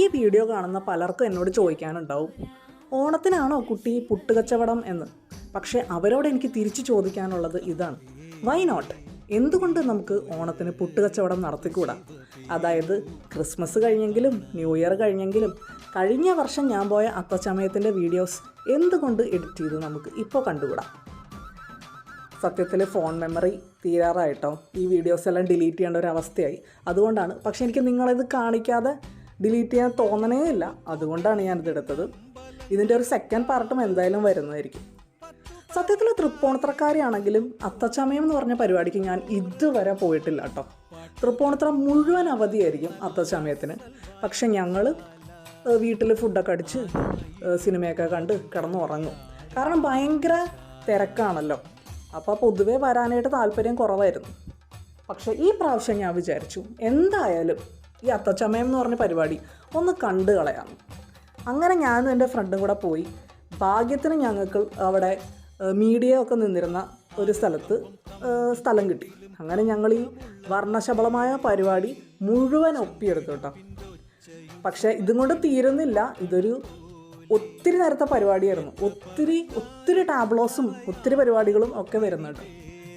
ഈ വീഡിയോ കാണുന്ന പലർക്കും എന്നോട് ചോദിക്കാനുണ്ടാവും, ഓണത്തിനാണോ കുട്ടി പുട്ടുകച്ചവടം എന്ന്. പക്ഷേ അവരോട് എനിക്ക് തിരിച്ചു ചോദിക്കാനുള്ളത് ഇതാണ്, വൈ നോട്ട്? എന്തുകൊണ്ട് നമുക്ക് ഓണത്തിന് പുട്ടുകച്ചവടം നടത്തിക്കൂടാ? അതായത് ക്രിസ്മസ് കഴിഞ്ഞെങ്കിലും ന്യൂ ഇയർ കഴിഞ്ഞെങ്കിലും കഴിഞ്ഞ വർഷം ഞാൻ പോയ അത്തച്ചമയത്തിൻ്റെ വീഡിയോസ് എന്തുകൊണ്ട് എഡിറ്റ് ചെയ്ത് നമുക്ക് ഇപ്പോൾ കണ്ടുകൂടാ? സത്യത്തിൽ ഫോൺ മെമ്മറി തീരാറായിട്ടോ, ഈ വീഡിയോസ് എല്ലാം ഡിലീറ്റ് ചെയ്യേണ്ട ഒരു അവസ്ഥയായി. അതുകൊണ്ടാണ്. പക്ഷേ എനിക്ക് നിങ്ങളിത് കാണിക്കാതെ ഡിലീറ്റ് ചെയ്യാൻ തോന്നണേ ഇല്ല, അതുകൊണ്ടാണ് ഞാനിത് എടുത്തത്. ഇതിൻ്റെ ഒരു സെക്കൻഡ് പാർട്ടും എന്തായാലും വരുന്നതായിരിക്കും. സത്യത്തിൽ തൃപ്പൂണിത്തറക്കാരിയാണെങ്കിലും അത്തച്ചമയം എന്ന് പറഞ്ഞ പരിപാടിക്ക് ഞാൻ ഇതുവരെ പോയിട്ടില്ല കേട്ടോ. തൃപ്പൂണിത്തറ മുഴുവൻ അവധിയായിരിക്കും അത്തച്ചമയത്തിന്. പക്ഷെ ഞങ്ങൾ വീട്ടിൽ ഫുഡൊക്കെ അടിച്ച് സിനിമയൊക്കെ കണ്ട് കിടന്നുറങ്ങും. കാരണം ഭയങ്കര തിരക്കാണല്ലോ, അപ്പോൾ പൊതുവേ വരാനായിട്ട് താല്പര്യം കുറവായിരുന്നു. പക്ഷേ ഈ പ്രാവശ്യം ഞാൻ വിചാരിച്ചു എന്തായാലും ഈ അത്തച്ചമയം എന്ന് പറഞ്ഞ പരിപാടി ഒന്ന് കണ്ടു കളയാം. അങ്ങനെ ഞാനും എൻ്റെ ഫ്രണ്ടും കൂടെ പോയി. ഭാഗ്യത്തിന് ഞങ്ങൾക്ക് അവിടെ മീഡിയ ഒക്കെ നിന്നിരുന്ന ഒരു സ്ഥലം കിട്ടി. അങ്ങനെ ഞങ്ങൾ ഈ വർണ്ണശബളമായ പരിപാടി മുഴുവൻ ഒപ്പിയെടുത്തു കേട്ടോ. പക്ഷേ ഇതും കൊണ്ട് തീരുന്നില്ല, ഇതൊരു ഒത്തിരി നേരത്തെ പരിപാടിയായിരുന്നു. ഒത്തിരി ടാബ്ലോസും ഒത്തിരി പരിപാടികളും ഒക്കെ വരുന്നുണ്ട്.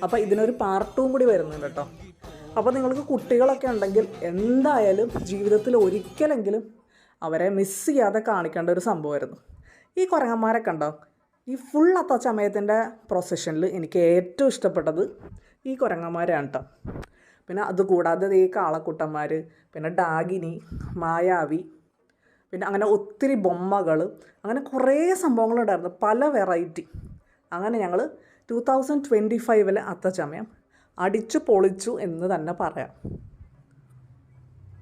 അപ്പോൾ ഇതിനൊരു പാർട്ട് 2 കൂടി വരുന്നുണ്ട് കേട്ടോ. അപ്പോൾ നിങ്ങൾക്ക് കുട്ടികളൊക്കെ ഉണ്ടെങ്കിൽ എന്തായാലും ജീവിതത്തിൽ ഒരിക്കലെങ്കിലും അവരെ മിസ് ചെയ്യാതെ കാണിക്കേണ്ട ഒരു സംഭവമായിരുന്നു. ഈ കുരങ്ങന്മാരെ കണ്ടോ? ഈ ഫുൾ അത്തച്ചമയത്തിൻ്റെ പ്രൊസഷനിൽ എനിക്ക് ഏറ്റവും ഇഷ്ടപ്പെട്ടത് ഈ കുരങ്ങന്മാരാണ് കേട്ടോ. പിന്നെ അതുകൂടാതെ ഈ കാളക്കുട്ടന്മാർ, പിന്നെ ഡാഗിനി, മായാവി, പിന്നെ അങ്ങനെ ഒത്തിരി ബൊമ്മകൾ, അങ്ങനെ കുറേ സംഭവങ്ങളുണ്ടായിരുന്നു, പല വെറൈറ്റി. അങ്ങനെ ഞങ്ങൾ 2025 അത്തച്ചമയം അടിച്ചു പൊളിച്ചു എന്ന് തന്നെ പറയാം.